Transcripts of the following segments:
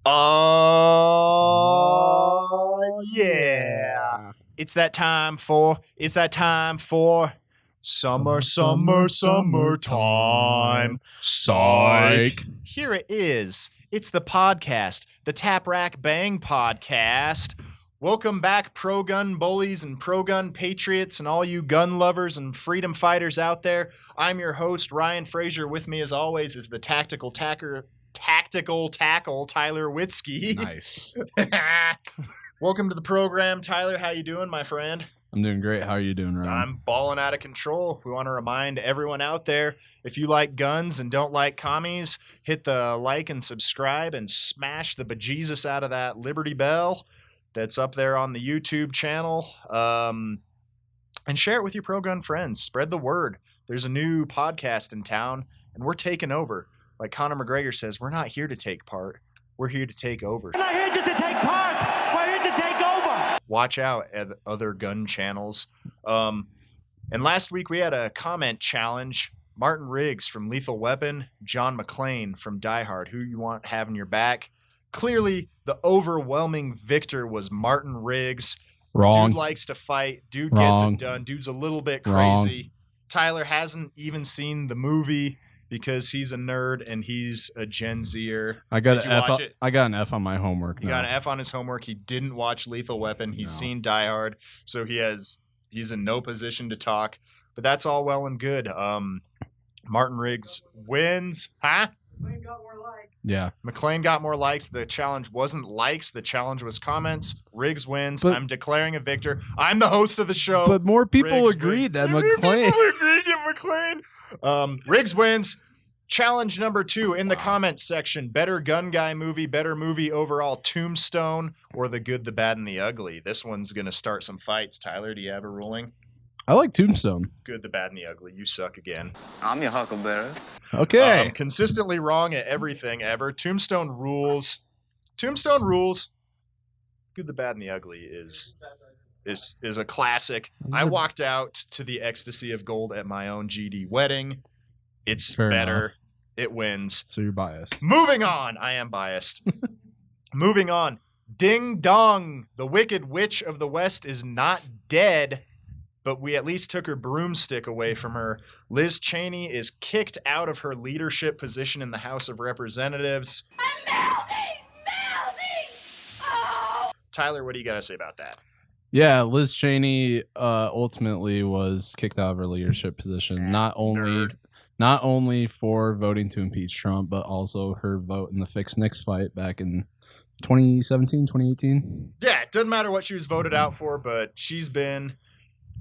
Oh, yeah. It's that time for summertime. Psych. Here it is. It's the podcast, the Tap Rack Bang podcast. Welcome back, pro-gun bullies and pro-gun patriots and all you gun lovers and freedom fighters out there. I'm your host, Ryan Frasor. With me, as always, is the tactical tackle, Taylor Witzke. Nice. Welcome to the program, Tyler. How you doing, my friend? I'm doing great. How are you doing, Ryan? I'm balling out of control. We want to remind everyone out there, if you like guns and don't like commies, hit the like and subscribe and smash the bejesus out of that Liberty Bell that's up there on the YouTube channel. And share it with your pro-gun friends. Spread the word. There's a new podcast in town, and we're taking over. Like Conor McGregor says, we're not here to take part. We're here to take over. We're not here just to take part. We're here to take over. Watch out at other gun channels. And last week we had a comment challenge. Martin Riggs from Lethal Weapon, John McClane from Die Hard. Who you want having your back? Clearly, the overwhelming victor was Martin Riggs. Wrong. Dude likes to fight. Dude Wrong. gets it done. Dude's a little bit crazy. Wrong. Tyler hasn't even seen the movie because he's a nerd and he's a Gen Zer. I got Did an you F. watch it? I got an F on my homework. He got an F on his homework. He didn't watch Lethal Weapon. He's seen Die Hard, so he's in no position to talk. But that's all well and good. Martin Riggs wins. Huh? McClane got more likes. Yeah. McClane got more likes. The challenge wasn't likes. The challenge was comments. Riggs wins. But- I'm declaring a victor. I'm the host of the show. But more people Riggs agreed wins. that McClane. People agreed that McClane. Riggs wins. Challenge number 2 in the comments section. Better gun guy movie, better movie overall, Tombstone, or The Good, the Bad, and the Ugly. This one's going to start some fights. Tyler, do you have a ruling? I like Tombstone. Good, the Bad, and the Ugly. You suck again. I'm your huckleberry. Okay. Consistently wrong at everything ever. Tombstone rules. Tombstone rules. Good, the Bad, and the Ugly is a classic. I walked out to the ecstasy of gold at my own GD wedding. It's Fair better. enough. It wins. So you're biased. Moving on. I am biased. Moving on. Ding dong. The Wicked Witch of the West is not dead, but we at least took her broomstick away from her. Liz Cheney is kicked out of her leadership position in the House of Representatives. I'm melting! Oh! Tyler, what do you got to say about that? Yeah, Liz Cheney ultimately was kicked out of her leadership position. Not only for voting to impeach Trump, but also her vote in the Fix Nix fight back in 2017, 2018. Yeah, it doesn't matter what she was voted out for, but she's been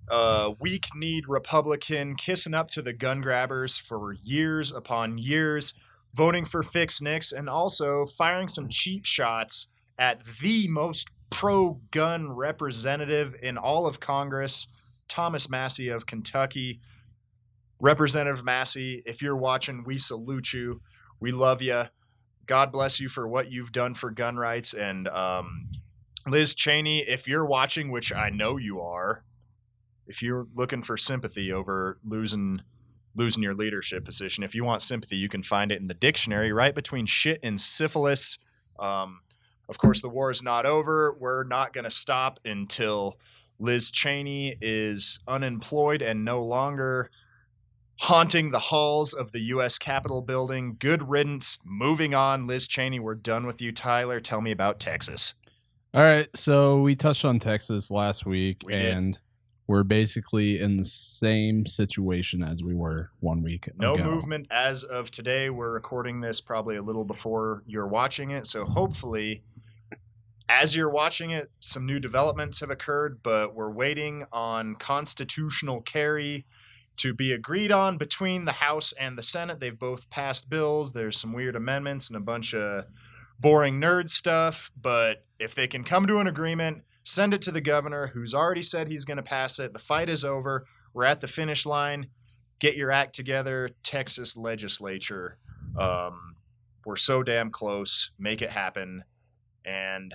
a weak-kneed Republican kissing up to the gun grabbers for years upon years, voting for Fix Nix, and also firing some cheap shots at the most pro-gun representative in all of Congress, Thomas Massie of Kentucky. Representative Massie, if you're watching, we salute you. We love you. God bless you for what you've done for gun rights. And Liz Cheney, if you're watching, which I know you are, if you're looking for sympathy over losing your leadership position, if you want sympathy, you can find it in the dictionary right between shit and syphilis. Of course, the war is not over. We're not going to stop until Liz Cheney is unemployed and no longer haunting the halls of the U.S. Capitol building. Good riddance. Moving on. Liz Cheney, we're done with you. Tyler, tell me about Texas. All right, so we touched on Texas last week, We did. and we're basically in the same situation as we were 1 week No ago. movement as of today. We're recording this probably a little before you're watching it, so hopefully as you're watching it, some new developments have occurred, but we're waiting on constitutional carry to be agreed on between the House and the Senate. They've both passed bills. There's some weird amendments and a bunch of boring nerd stuff, but if they can come to an agreement, send it to the governor, who's already said he's going to pass it. The fight is over. We're at the finish line. Get your act together, Texas legislature. We're so damn close. Make it happen. And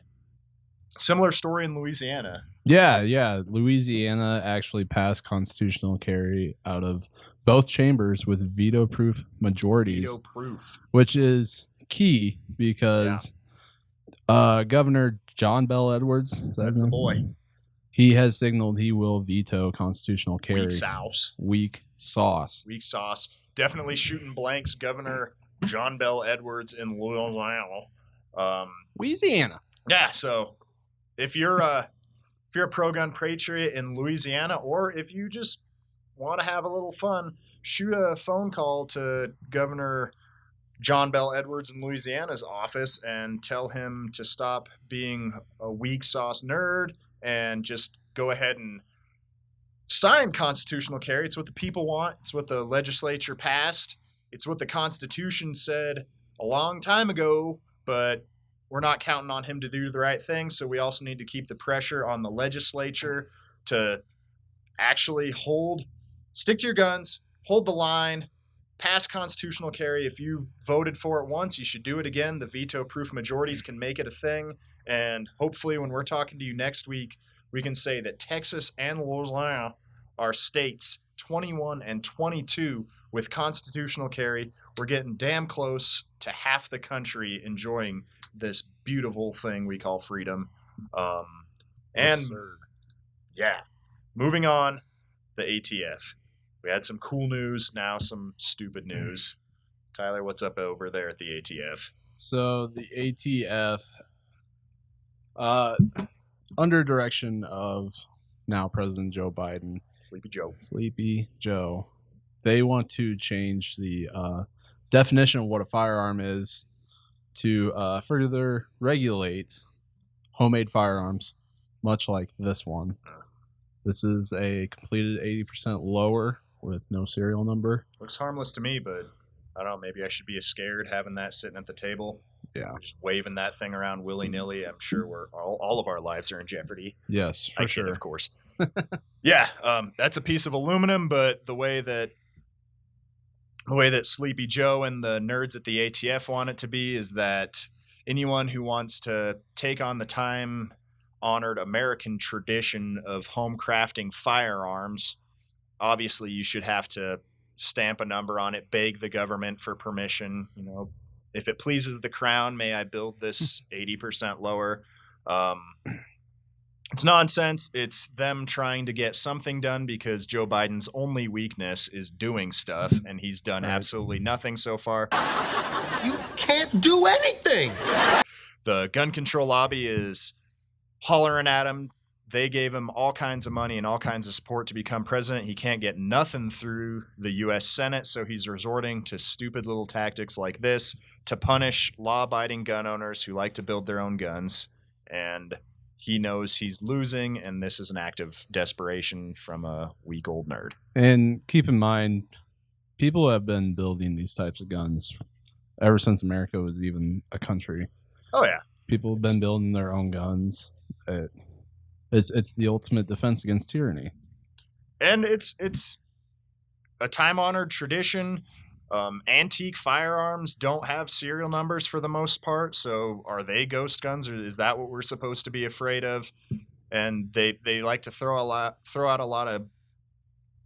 similar story in Louisiana. Yeah. Louisiana actually passed constitutional carry out of both chambers with veto-proof majorities, Veto proof. which is key because Governor John Bell Edwards. That's the boy. He has signaled he will veto constitutional carry. Weak sauce. Weak sauce. Weak sauce. Definitely shooting blanks. Governor John Bell Edwards in Louisiana. Yeah. So if you're a pro-gun patriot in Louisiana, or if you just want to have a little fun, shoot a phone call to Governor John Bell Edwards in Louisiana's office and tell him to stop being a weak sauce nerd and just go ahead and sign constitutional carry. It's what the people want. It's what the legislature passed. It's what the Constitution said a long time ago, but we're not counting on him to do the right thing. So we also need to keep the pressure on the legislature to actually stick to your guns, hold the line, pass constitutional carry. If you voted for it once, you should do it again. The veto-proof majorities can make it a thing. And hopefully when we're talking to you next week, we can say that Texas and Louisiana are states 21 and 22 with constitutional carry. We're getting damn close to half the country enjoying this beautiful thing we call freedom. Moving on, the ATF. We had some cool news, now some stupid news. Tyler, what's up over there at the ATF? So the ATF, under direction of now President Joe Biden, Sleepy Joe, they want to change the definition of what a firearm is to further regulate homemade firearms, much like this one. This is a completed 80% lower with no serial number. Looks harmless to me, but I don't know, maybe I should be scared having that sitting at the table. Yeah. Just waving that thing around willy-nilly. I'm sure all of our lives are in jeopardy. Yes, for sure. Of course. Yeah, that's a piece of aluminum, but the way that Sleepy Joe and the nerds at the ATF want it to be is that anyone who wants to take on the time-honored American tradition of home crafting firearms, obviously you should have to stamp a number on it, beg the government for permission. You know, if it pleases the crown, may I build this 80% lower? It's nonsense. It's them trying to get something done because Joe Biden's only weakness is doing stuff, and he's done absolutely nothing so far. You can't do anything. The gun control lobby is hollering at him. They gave him all kinds of money and all kinds of support to become president. He can't get nothing through the U.S. Senate, so he's resorting to stupid little tactics like this to punish law-abiding gun owners who like to build their own guns. And he knows he's losing, and this is an act of desperation from a weak old nerd. And keep in mind, people have been building these types of guns ever since America was even a country. Oh, yeah. People have been building their own guns. It's the ultimate defense against tyranny. And it's a time-honored tradition. Antique firearms don't have serial numbers for the most part, so are they ghost guns, or is that what we're supposed to be afraid of? And they like to throw out a lot of,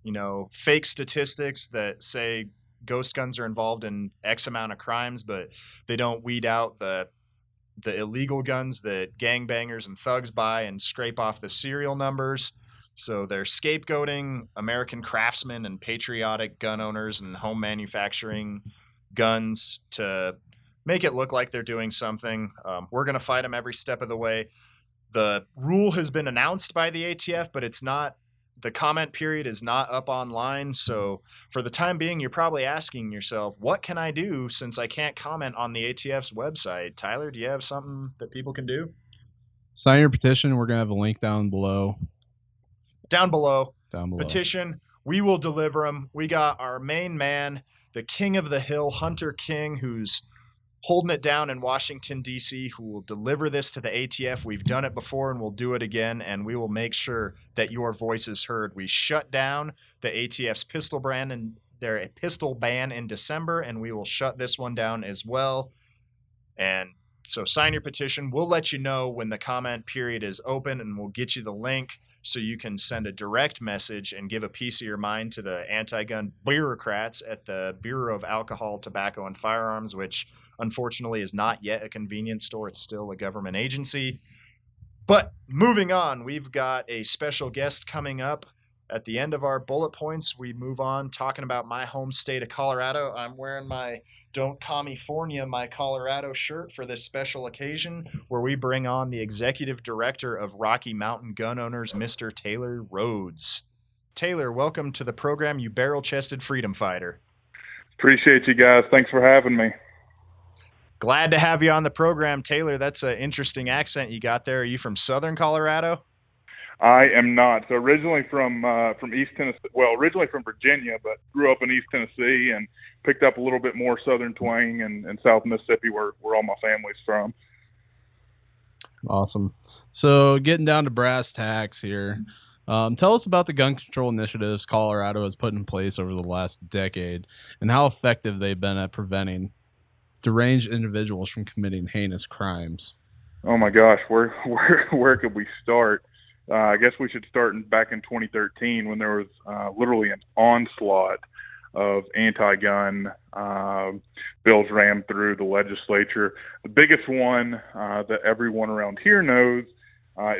you know, fake statistics that say ghost guns are involved in X amount of crimes, but they don't weed out the illegal guns that gangbangers and thugs buy and scrape off the serial numbers. So they're scapegoating American craftsmen and patriotic gun owners and home manufacturing guns to make it look like they're doing something. We're going to fight them every step of the way. The rule has been announced by the ATF, but it's not. The comment period is not up online. So for the time being, you're probably asking yourself, what can I do since I can't comment on the ATF's website? Tyler, do you have something that people can do? Sign your petition. We're going to have a link down below. Down below. Petition. We will deliver them. We got our main man, the king of the hill, Hunter King, who's holding it down in Washington, D.C., who will deliver this to the ATF. We've done it before and we'll do it again, and we will make sure that your voice is heard. We shut down the ATF's pistol ban in December, and we will shut this one down as well. And so sign your petition. We'll let you know when the comment period is open, and we'll get you the link. so you can send a direct message and give a piece of your mind to the anti-gun bureaucrats at the Bureau of Alcohol, Tobacco, and Firearms, which unfortunately is not yet a convenience store. It's still a government agency. But moving on, we've got a special guest coming up. At the end of our bullet points, we move on talking about my home state of Colorado. I'm wearing my Don't California, my Colorado shirt for this special occasion where we bring on the executive director of Rocky Mountain Gun Owners, Mr. Taylor Rhodes. Taylor, welcome to the program, you barrel-chested freedom fighter. Appreciate you guys. Thanks for having me. Glad to have you on the program, Taylor. That's an interesting accent you got there. Are you from Southern Colorado? I am not. So originally from East Tennessee, well, originally from Virginia, but grew up in East Tennessee and picked up a little bit more Southern twang in South Mississippi, where all my family's from. Awesome. So getting down to brass tacks here, tell us about the gun control initiatives Colorado has put in place over the last decade and how effective they've been at preventing deranged individuals from committing heinous crimes. Oh my gosh, where could we start? I guess we should start back in 2013 when there was literally an onslaught of anti-gun bills rammed through the legislature. The biggest one that everyone around here knows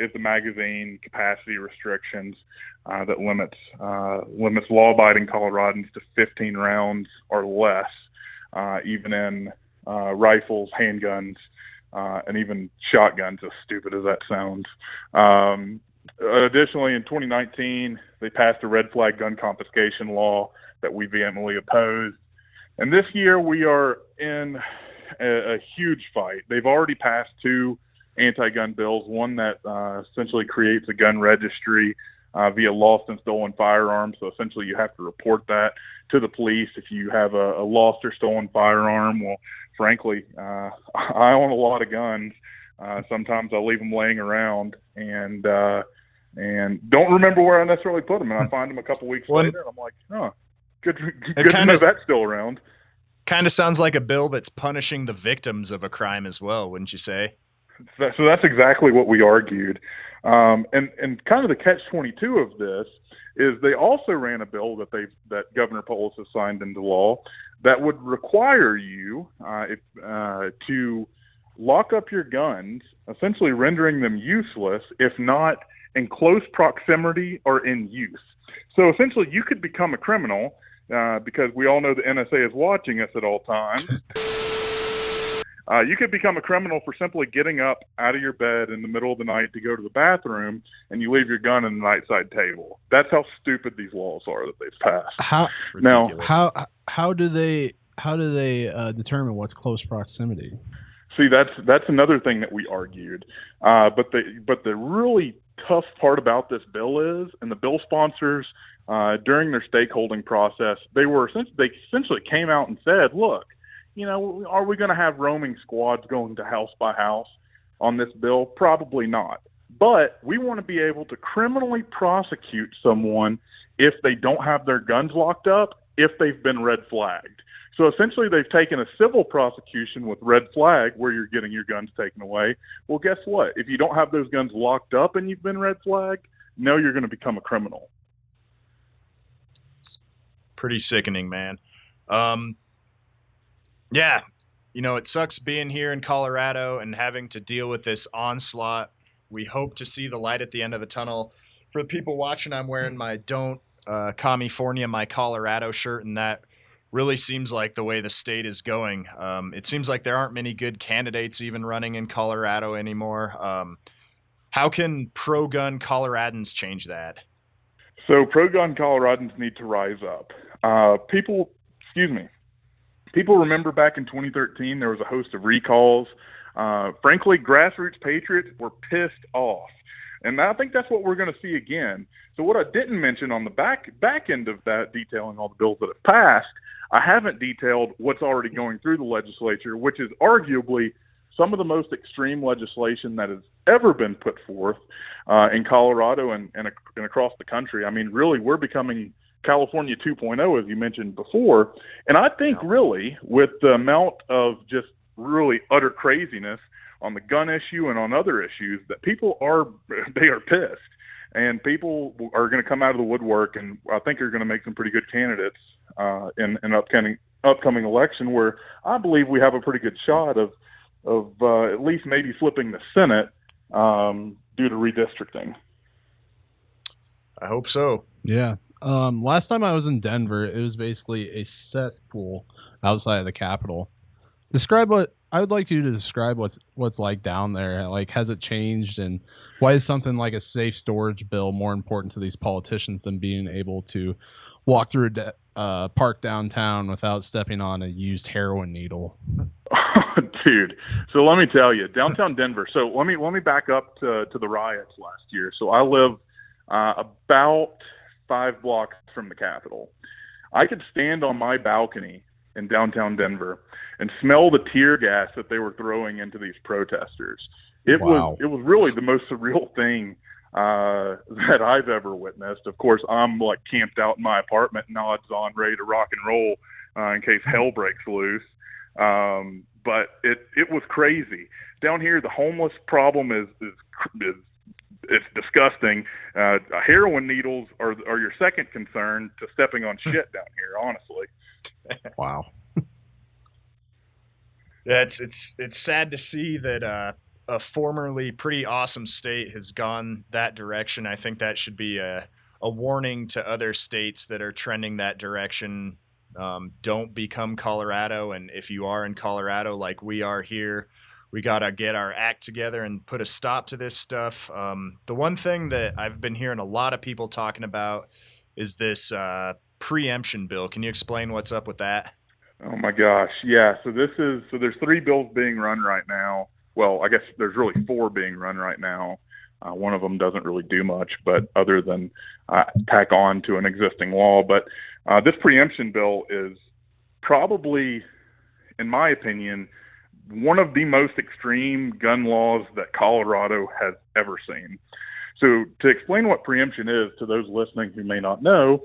is the magazine capacity restrictions that limits law-abiding Coloradans to 15 rounds or less, even in rifles, handguns, and even shotguns, as stupid as that sounds. Additionally, in 2019, they passed a red flag gun confiscation law that we vehemently opposed. And this year, we are in a huge fight. They've already passed two anti-gun bills, one that essentially creates a gun registry via lost and stolen firearms. So essentially, you have to report that to the police if you have a lost or stolen firearm. Well, frankly, I own a lot of guns. Sometimes I leave them laying around and don't remember where I necessarily put them. And I find them a couple weeks later, and I'm like, oh, good to know that's still around. Kind of sounds like a bill that's punishing the victims of a crime as well, wouldn't you say? So that's exactly what we argued. And kind of the catch-22 of this is they also ran a bill that Governor Polis has signed into law that would require you to lock up your guns, essentially rendering them useless, if not in close proximity or in use. So essentially, you could become a criminal because we all know the NSA is watching us at all times. You could become a criminal for simply getting up out of your bed in the middle of the night to go to the bathroom, and you leave your gun on the nightside table. That's how stupid these laws are that they've passed. How do they determine what's close proximity? See, that's another thing that we argued. But the really tough part about this bill is, and the bill sponsors during their stakeholding process, they essentially came out and said, look, are we going to have roaming squads going to house by house on this bill? Probably not. But we want to be able to criminally prosecute someone if they don't have their guns locked up, if they've been red flagged. So essentially, they've taken a civil prosecution with red flag where you're getting your guns taken away. Well, guess what? If you don't have those guns locked up and you've been red flagged, no, you're going to become a criminal. It's pretty sickening, man. Yeah, it sucks being here in Colorado and having to deal with this onslaught. We hope to see the light at the end of the tunnel. For the people watching, I'm wearing my Don't California, my Colorado shirt, and that really seems like the way the state is going. It seems like there aren't many good candidates even running in Colorado anymore. How can pro-gun Coloradans change that? So pro-gun Coloradans need to rise up. People remember back in 2013, there was a host of recalls. Frankly, grassroots patriots were pissed off. And I think that's what we're going to see again. So what I didn't mention on the back end of that, detailing all the bills that have passed, I haven't detailed what's already going through the legislature, which is arguably some of the most extreme legislation that has ever been put forth in Colorado and across the country. I mean, really, we're becoming California 2.0, as you mentioned before. And I think really with the amount of just really utter craziness on the gun issue and on other issues that they are pissed. and people are going to come out of the woodwork, and I think are going to make some pretty good candidates in an upcoming election, where I believe we have a pretty good shot of at least maybe flipping the Senate due to redistricting. I hope so. Yeah. Last time I was in Denver, it was basically a cesspool outside of the Capitol. I would like you to describe what's like down there. Like, has it changed, and why is something like a safe storage bill more important to these politicians than being able to walk through a park downtown without stepping on a used heroin needle? Dude, so let me tell you, downtown Denver. So let me back up to the riots last year. So I live about 5 blocks from the Capitol. I could stand on my balcony in downtown Denver and smell the tear gas that they were throwing into these protesters. It was really the most surreal thing that I've ever witnessed. Of course, I'm like camped out in my apartment, nods on, ready to rock and roll in case hell breaks loose. But it was crazy. Down here, the homeless problem is it's disgusting. Heroin needles are your second concern to stepping on shit down here, honestly. Wow. Yeah, it's sad to see that a formerly pretty awesome state has gone that direction. I think that should be a warning to other states that are trending that direction. Don't become Colorado, and if you are in Colorado like we are here, we got to get our act together and put a stop to this stuff. The one thing that I've been hearing a lot of people talking about is this preemption bill. Can you explain what's up with that? Oh my gosh. Yeah. So there's 3 bills being run right now. Well, I guess there's really 4 being run right now. One of them doesn't really do much, but other than tack on to an existing law. But this preemption bill is probably, in my opinion, one of the most extreme gun laws that Colorado has ever seen. So to explain what preemption is to those listening who may not know,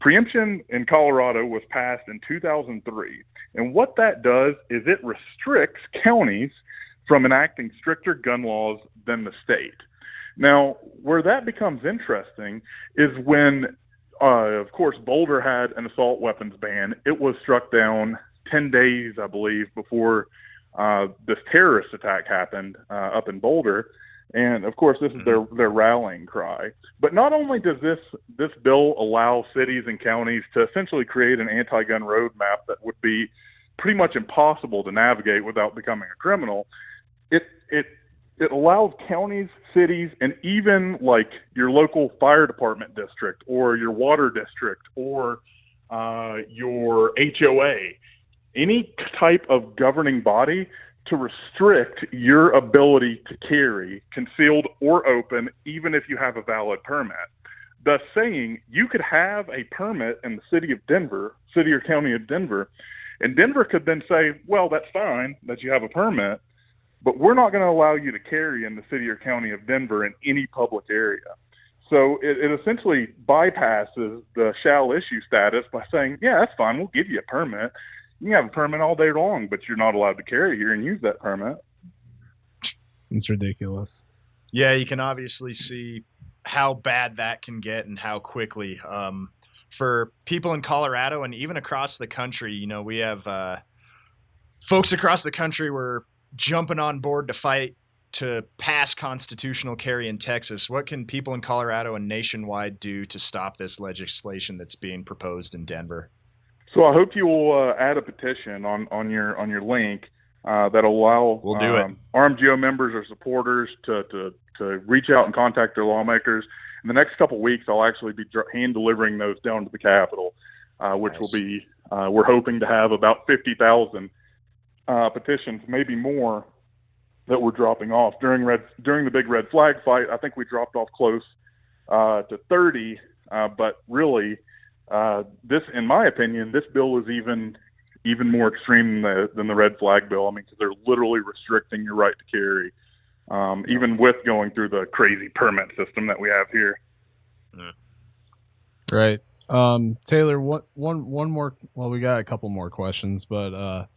preemption in Colorado was passed in 2003. And what that does is it restricts counties from enacting stricter gun laws than the state. Now, where that becomes interesting is when, of course, Boulder had an assault weapons ban. It was struck down 10 days, I believe, before this terrorist attack happened up in Boulder. And of course, this is their rallying cry. But not only does this bill allow cities and counties to essentially create an anti-gun roadmap that would be pretty much impossible to navigate without becoming a criminal, it allows counties, cities, and even like your local fire department district or your water district or your HOA, any type of governing body, to restrict your ability to carry concealed or open, even if you have a valid permit. Thus saying you could have a permit in the city of Denver, city or county of Denver, and Denver could then say, well, that's fine that you have a permit, but we're not going to allow you to carry in the city or county of Denver in any public area. So it essentially bypasses the shall issue status by saying, yeah, that's fine, we'll give you a permit. You can have a permit all day long, but you're not allowed to carry here and use that permit. It's ridiculous. Yeah, you can obviously see how bad that can get and how quickly. For people in Colorado and even across the country, you know, we have folks across the country were jumping on board to fight to pass constitutional carry in Texas. What can people in Colorado and nationwide do to stop this legislation that's being proposed in Denver? So I hope you will add a petition on your link that'll allow we'll do it. RMGO members or supporters to reach out and contact their lawmakers. In the next couple of weeks, I'll actually be hand delivering those down to the Capitol, which Nice. will be we're hoping to have about 50,000 petitions, maybe more, that we're dropping off during the big red flag fight. I think we dropped off close to 30, but really. This, in my opinion, this bill is even more extreme than the red flag bill. I mean, because they're literally restricting your right to carry, even with going through the crazy permit system that we have here. Right. Taylor, one more. Well, we got a couple more questions, but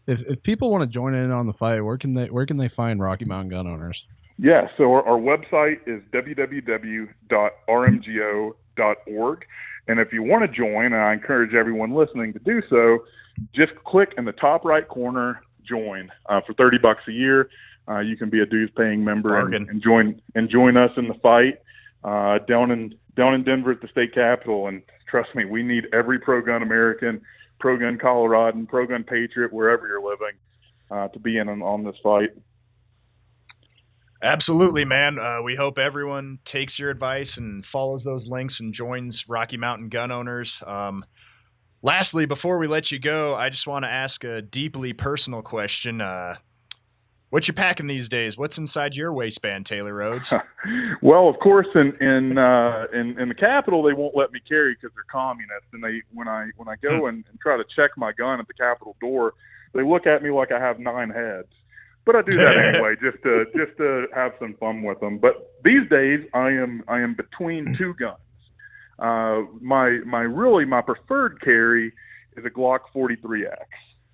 if people want to join in on the fight, where can they find Rocky Mountain gun owners? Yeah, so our website is www.rmgo.org. And if you want to join, and I encourage everyone listening to do so, just click in the top right corner, join. For $30 a year, you can be a dues-paying member and join us in the fight down in Denver at the state capitol. And trust me, we need every pro-gun American, pro-gun Coloradan, pro-gun patriot, wherever you're living, to be in on this fight. Absolutely, man. We hope everyone takes your advice and follows those links and joins Rocky Mountain Gun Owners. Lastly, before we let you go, I just want to ask a deeply personal question. What you packing these days? What's inside your waistband, Taylor Rhodes? Well, of course, in the Capitol, they won't let me carry because they're communists. And when I go and try to check my gun at the Capitol door, they look at me like I have 9 heads. But I do that anyway, just to have some fun with them. But these days, I am between 2 guns. My preferred carry is a Glock 43X.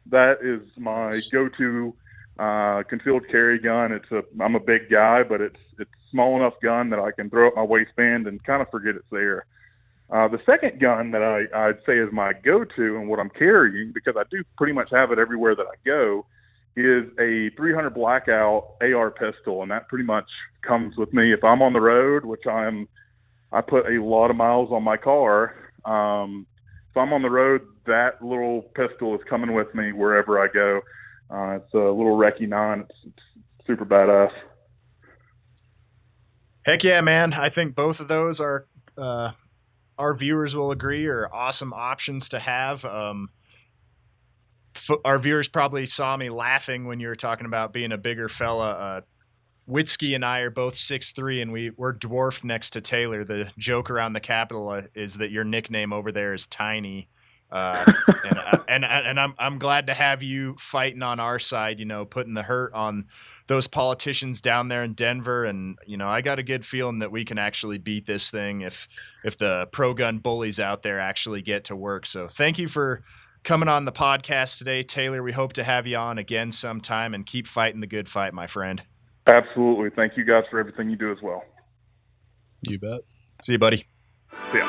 That is my go-to concealed carry gun. I'm a big guy, but it's small enough gun that I can throw up my waistband and kind of forget it's there. The second gun that I'd say is my go-to and what I'm carrying, because I do pretty much have it everywhere that I go, is a 300 Blackout AR pistol, and that pretty much comes with me if I'm on the road, which I put a lot of miles on my car. If I'm on the road, that little pistol is coming with me wherever I go. It's a little Recce 9. It's super badass. Heck yeah, man. I think both of those are our viewers will agree are awesome options to have. Our viewers probably saw me laughing when you were talking about being a bigger fella. Witzke and I are both 6'3", and we're dwarfed next to Taylor. The joke around the Capitol is that your nickname over there is Tiny. And I'm glad to have you fighting on our side, putting the hurt on those politicians down there in Denver. And, I got a good feeling that we can actually beat this thing if the pro-gun bullies out there actually get to work. So thank you for coming on the podcast today, Taylor. We hope to have you on again sometime, and keep fighting the good fight, my friend. Absolutely. Thank you guys for everything you do as well. You bet. See you, buddy. See ya.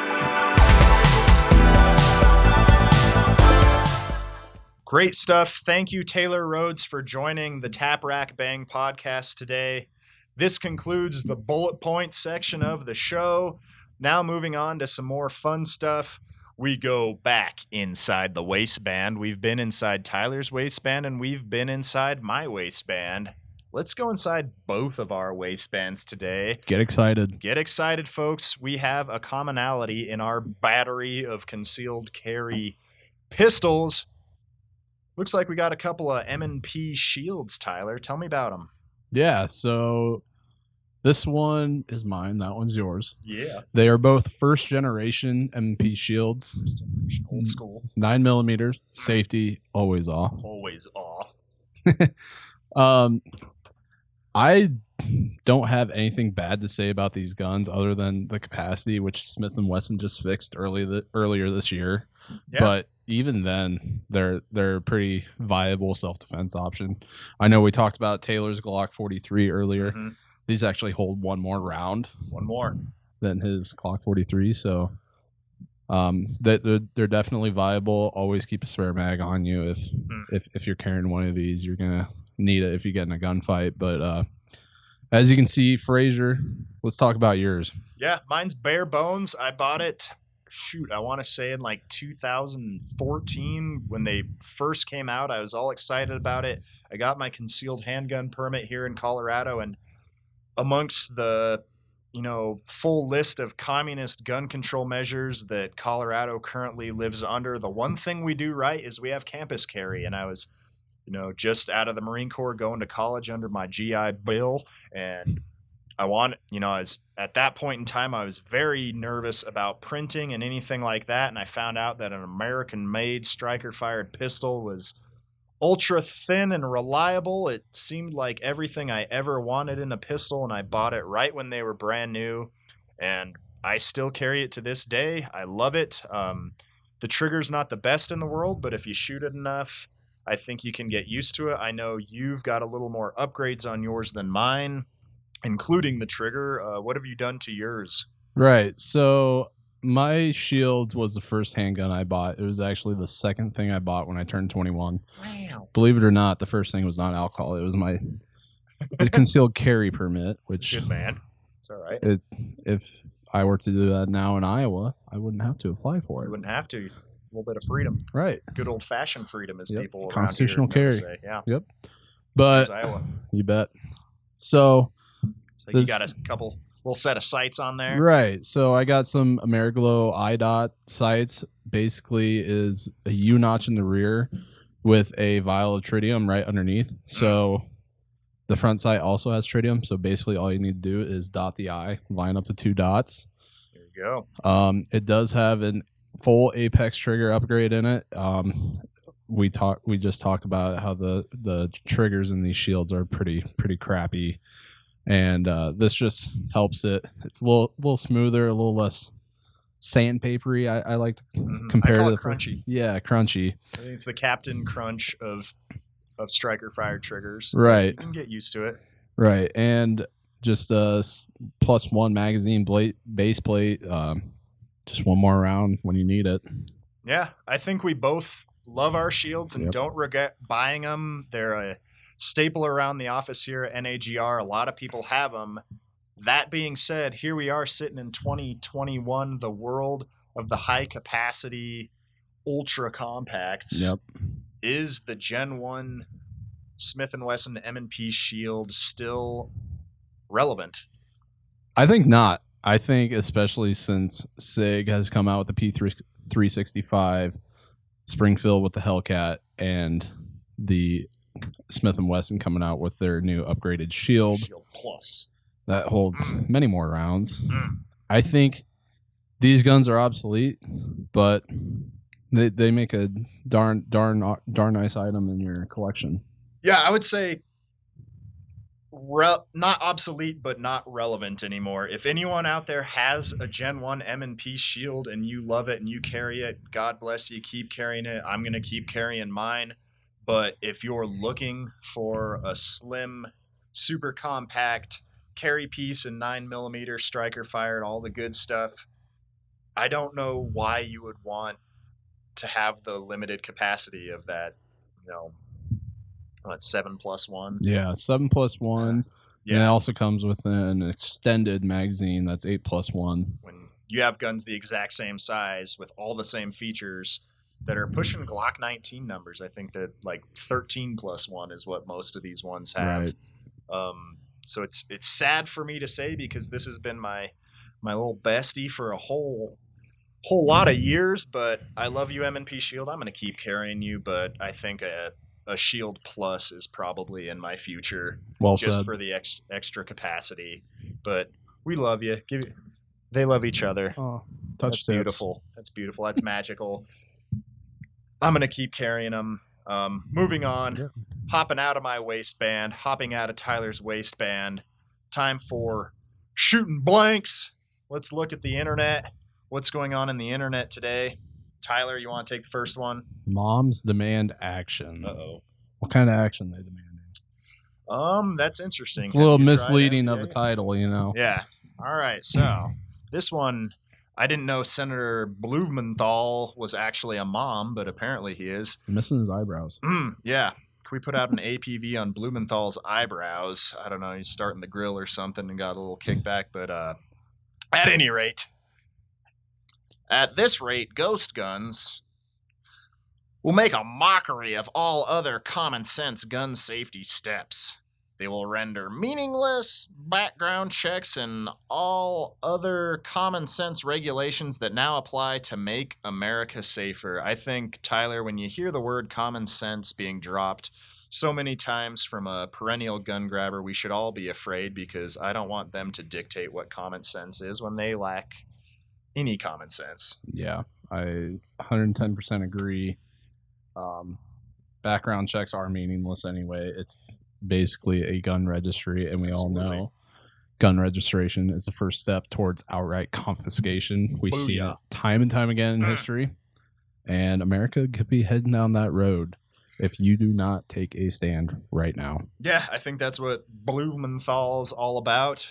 Great stuff. Thank you, Taylor Rhodes, for joining the Tap Rack Bang podcast today. This concludes the bullet point section of the show. Now moving on to some more fun stuff. We go back inside the waistband. We've been inside Tyler's waistband, and we've been inside my waistband. Let's go inside both of our waistbands today. Get excited. Get excited, folks. We have a commonality in our battery of concealed carry pistols. Looks like we got a couple of M&P Shields, Tyler. Tell me about them. Yeah, so this one is mine. That one's yours. Yeah. They are both first generation M&P Shields. Old school. 9mm. Safety always off. Always off. I don't have anything bad to say about these guns other than the capacity, which Smith & Wesson just fixed earlier this year. Yeah. But even then, they're a pretty viable self-defense option. I know we talked about Taylor's Glock 43 earlier. Mm-hmm. These actually hold one more round. One more. Than his Glock 43. So they're definitely viable. Always keep a spare mag on you. If you're carrying one of these, you're going to need it if you get in a gunfight. But as you can see, Frasor, let's talk about yours. Yeah, mine's bare bones. I bought it, I want to say in like 2014 when they first came out. I was all excited about it. I got my concealed handgun permit here in Colorado, and amongst the full list of communist gun control measures that Colorado currently lives under, the one thing we do right is we have campus carry. And I was just out of the Marine Corps going to college under my GI Bill, and I was at that point in time, I was very nervous about printing and anything like that. And I found out that an American-made striker-fired pistol was ultra thin and reliable. It seemed like everything I ever wanted in a pistol, and I bought it right when they were brand new. And I still carry it to this day. I love it. The trigger's not the best in the world, but if you shoot it enough, I think you can get used to it. I know you've got a little more upgrades on yours than mine. including the trigger. What have you done to yours? Right. So my Shield was the first handgun I bought. It was actually the second thing I bought when I turned 21. Wow. Believe it or not, the first thing was not alcohol. It was my concealed carry permit, which Good man. It's all right. If I were to do that now in Iowa, I wouldn't have to apply for You it. wouldn't have to. A little bit of freedom. Right. Good old-fashioned freedom, as Yep. people around Constitutional here know to carry. say. Yeah. Yep. But There's Iowa. you bet. So You got a couple little set of sights on there. right. So I got some AmeriGlow iDot sights. Basically is a U notch in the rear with a vial of tritium right underneath. So the front sight also has tritium. So basically all you need to do is dot the I, line up the 2 dots. There you go. It does have an full Apex trigger upgrade in it. We just talked about how the triggers in these shields are pretty crappy, and this just helps it. It's a little smoother, a little less sandpapery. I like to compare I call to it crunchy. Yeah, crunchy. I think it's the Captain Crunch of striker fired triggers. Right. You can get used to it. Right, and just a +1 magazine base plate. Just one more round when you need it. Yeah, I think we both love our shields and Yep. don't regret buying them. They're a staple around the office here at NAGR. A lot of people have them. That being said, here we are sitting in 2021, the world of the high capacity ultra compacts. Yep. Is the Gen 1 Smith Wesson M&P Shield still relevant? I think not. I think especially since SIG has come out with the P365, Springfield with the Hellcat, and the Smith & Wesson coming out with their new upgraded Shield Shield Plus. that holds many more rounds. Mm. I think these guns are obsolete, but they make a darn nice item in your collection. Yeah, I would say not obsolete, but not relevant anymore. If anyone out there has a Gen 1 M&P Shield and you love it and you carry it, God bless you, keep carrying it. I'm going to keep carrying mine. But if you're looking for a slim, super compact carry piece and 9mm striker fired, all the good stuff, I don't know why you would want to have the limited capacity of that, 7+1. Yeah, 7+1. Yeah. And it also comes with an extended magazine that's 8+1. When you have guns the exact same size with all the same features that are pushing Glock 19 numbers, I think that like 13+1 is what most of these ones have. Right. So it's sad for me to say, because this has been my little bestie for a whole lot of years. But I love you, M&P Shield. I'm going to keep carrying you, but I think a Shield Plus is probably in my future. Well just said. for the extra capacity. But we love you. They love each other. Oh, That's beautiful. That's beautiful. That's magical. I'm going to keep carrying them. Moving on. Yeah. Hopping out of my waistband. Hopping out of Tyler's waistband. Time for shooting blanks. Let's look at the internet. What's going on in the internet today? Tyler, you want to take the first one? Moms demand action. Uh-oh. What kind of action they demanding? That's interesting. It's a little Have you tried misleading of FBA? a title, you know. Yeah. All right. So this one, I didn't know Senator Blumenthal was actually a mom, but apparently he is. Missing his eyebrows. Yeah. Can we put out an APV on Blumenthal's eyebrows? I don't know. He's starting the grill or something and got a little kickback. But at any rate, at this rate, ghost guns will make a mockery of all other common sense gun safety steps. They will render meaningless background checks and all other common sense regulations that now apply to make America safer. I think, Tyler, when you hear the word common sense being dropped so many times from a perennial gun grabber, we should all be afraid, because I don't want them to dictate what common sense is when they lack any common sense. Yeah, I 110% agree. Background checks are meaningless anyway. It's basically a gun registry, and we Absolutely. all know gun registration is the first step towards outright confiscation. We've seen it time and time again in history, and America could be heading down that road. if you do not take a stand right now. Yeah, I think that's what Blumenthal's all about.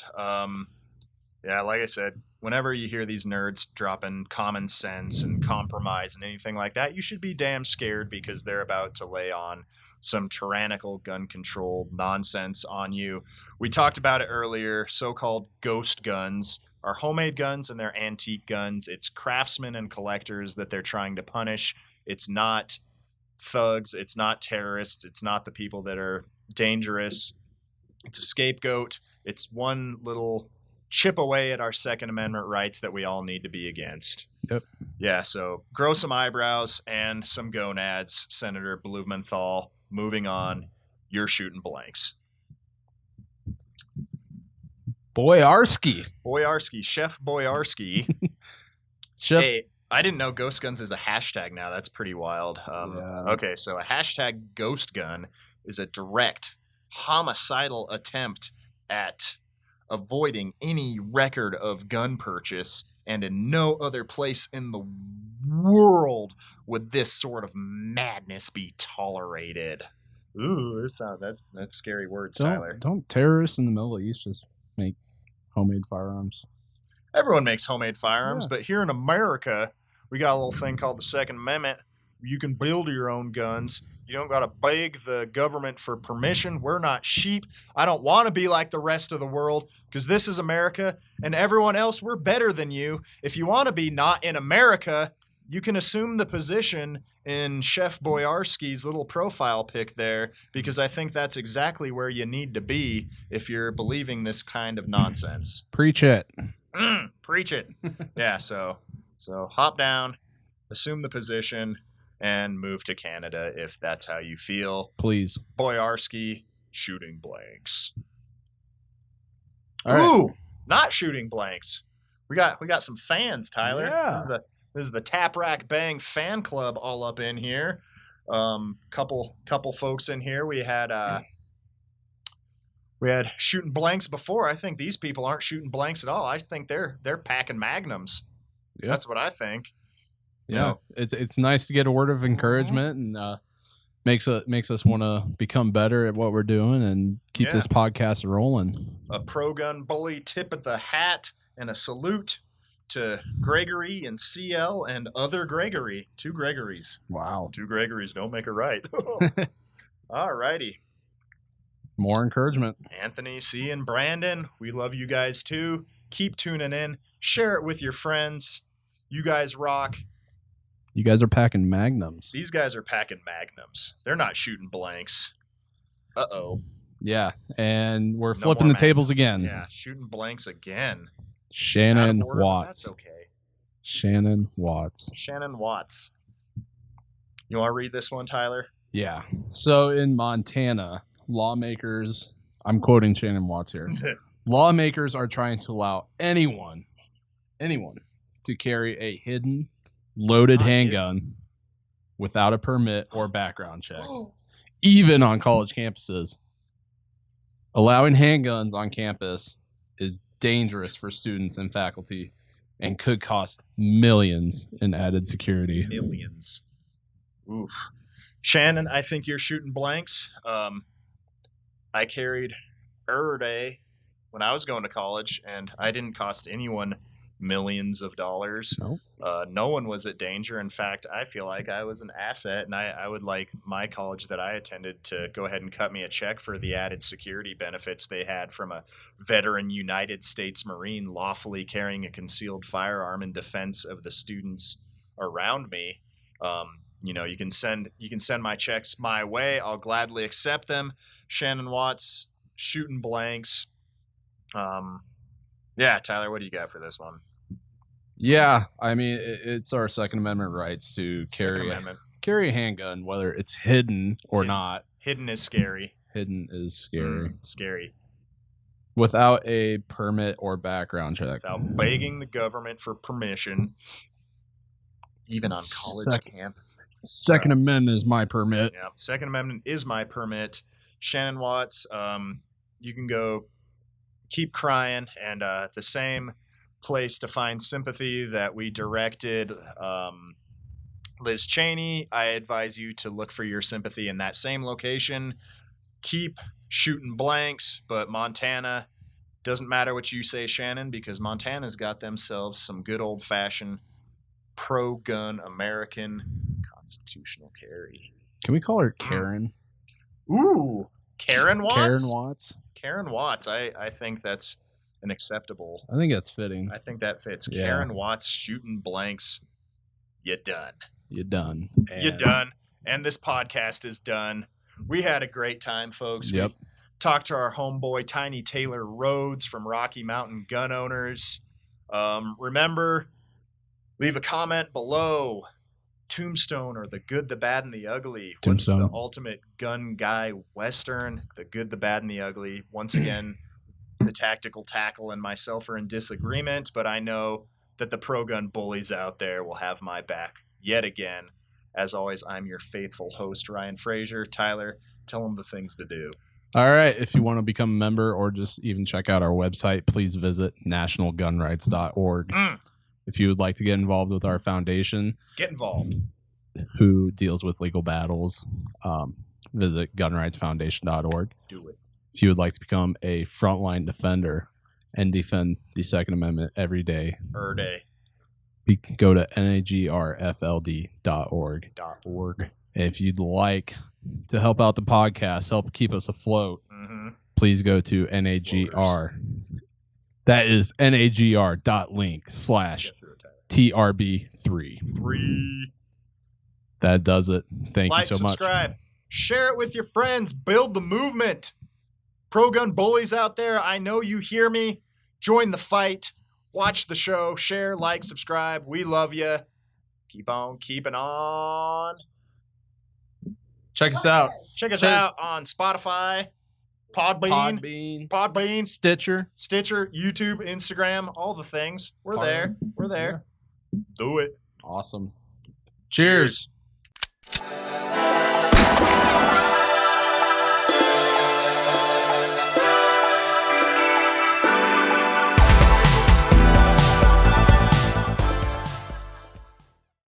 Yeah, like I said, whenever you hear these nerds dropping common sense and compromise and anything like that, you should be damn scared because they're about to lay on some tyrannical gun control nonsense on you. We talked about it earlier. So-called ghost guns are homemade guns and they're antique guns. It's craftsmen and collectors that they're trying to punish. It's not thugs. It's not terrorists. It's not the people that are dangerous. It's a scapegoat. It's one little chip away at our Second Amendment rights that we all need to be against. Yep. Yeah, so grow some eyebrows and some gonads, Senator Blumenthal. Moving on, you're shooting blanks. Boyarski. Chef Boyarski. Chef. Hey, I didn't know ghost guns is a hashtag now. That's pretty wild. Yeah. Okay, so a hashtag ghost gun is a direct homicidal attempt at avoiding any record of gun purchase, and in no other place in the world would this sort of madness be tolerated. Ooh, that's scary words, Tyler. Don't terrorists in the Middle East just make homemade firearms? Everyone makes homemade firearms, Yeah. but here in America, we got a little thing called the Second Amendment. You can build your own guns. You don't got to beg the government for permission. We're not sheep. I don't want to be like the rest of the world because this is America and everyone else, we're better than you. If you want to be not in America, you can assume the position in Chef Boyarski's little profile pic there because I think that's exactly where you need to be if you're believing this kind of nonsense. Preach it. Preach it. Yeah, so hop down, assume the position, and move to Canada if that's how you feel. Please. Boyarski, shooting blanks. All right. Ooh, not shooting blanks. We got some fans, Tyler. Yeah. This is the Tap Rack Bang fan club all up in here. Couple folks in here. We had shooting blanks before. I think these people aren't shooting blanks at all. I think they're packing magnums. Yeah. That's what I think. Yeah, it's nice to get a word of encouragement and makes us want to become better at what we're doing and keep this podcast rolling. A pro-gun bully tip of the hat and a salute to Gregory and CL and other Gregory. 2 Gregorys. Wow. 2 Gregorys don't make a right. All righty. More encouragement. Anthony, C, and Brandon, we love you guys too. Keep tuning in. Share it with your friends. You guys rock. You guys are packing magnums. These guys are packing magnums. They're not shooting blanks. Uh-oh. Yeah, and we're No flipping more the tables magnums. again. Yeah, shooting blanks again. Shannon Out of order, but Watts. That's okay. Shannon Watts. Shannon Watts. You want to read this one, Tyler? Yeah. So in Montana, lawmakers, I'm quoting Shannon Watts here. Lawmakers are trying to allow anyone to carry a hidden loaded handgun without a permit or background check, even on college campuses. Allowing handguns on campus is dangerous for students and faculty and could cost millions in added security. Millions. Oof. Shannon, I think you're shooting blanks. I carried day when I was going to college, and I didn't cost anyone millions of dollars. Nope. No one was at danger. In fact, I feel like I was an asset, and I would like my college that I attended to go ahead and cut me a check for the added security benefits they had from a veteran United States Marine lawfully carrying a concealed firearm in defense of the students around me. You can send my checks my way. I'll gladly accept them. Shannon Watts, shooting blanks. Yeah, Tyler, what do you got for this one? Yeah, I mean, it's our Second Amendment rights to carry a handgun, whether it's hidden or not. Hidden is scary. Hidden is scary. Scary. Without a permit or background check. Without begging the government for permission, even on college campuses. Second Amendment is my permit. Yeah, Second Amendment is my permit. Shannon Watts, you can go keep crying, and the same place to find sympathy that we directed Liz Cheney, I advise you to look for your sympathy in that same location. Keep shooting blanks, but Montana, doesn't matter what you say, Shannon, because Montana's got themselves some good old-fashioned pro-gun American constitutional carry. Can we call her Karen? Ooh, Karen Watts? Karen Watts? Karen Watts. I think that's an acceptable. I think that's fitting. I think that fits. Yeah. Karen Watts shooting blanks. You done. You're done. You're done. And this podcast is done. We had a great time, folks. Yep. We talked to our homeboy, Tiny Taylor Rhodes from Rocky Mountain Gun Owners. Remember, leave a comment below. Tombstone or The Good, the Bad, and the Ugly. Tombstone. What's the ultimate gun guy western? The Good, the Bad, and the Ugly. Once again, the Tactical Tackle and myself are in disagreement, but I know that the pro-gun bullies out there will have my back yet again. As always, I'm your faithful host, Ryan Frazier. Tyler, tell them the things to do. All right. If you want to become a member or just even check out our website, please visit nationalgunrights.org. If you would like to get involved with our foundation, Get involved. who deals with legal battles, visit gunrightsfoundation.org. Do it. If you would like to become a frontline defender and defend the Second Amendment every day, Day. go to nagrfld.org. .org. If you'd like to help out the podcast, help keep us afloat, Mm-hmm. please go to NAGR. That is nagr.link/TRB3. 3. That does it. Thank Like, you so much. subscribe. Share it with your friends. Build the movement. Pro-gun bullies out there, I know you hear me. Join the fight. Watch the show. Share, like, subscribe. We love you. Keep on keeping on. Check us out. Check us Cheers. out on Spotify, Podbean, Stitcher. YouTube, Instagram, all the things. We're there. We're there. Do it. Awesome. Cheers. Cheers.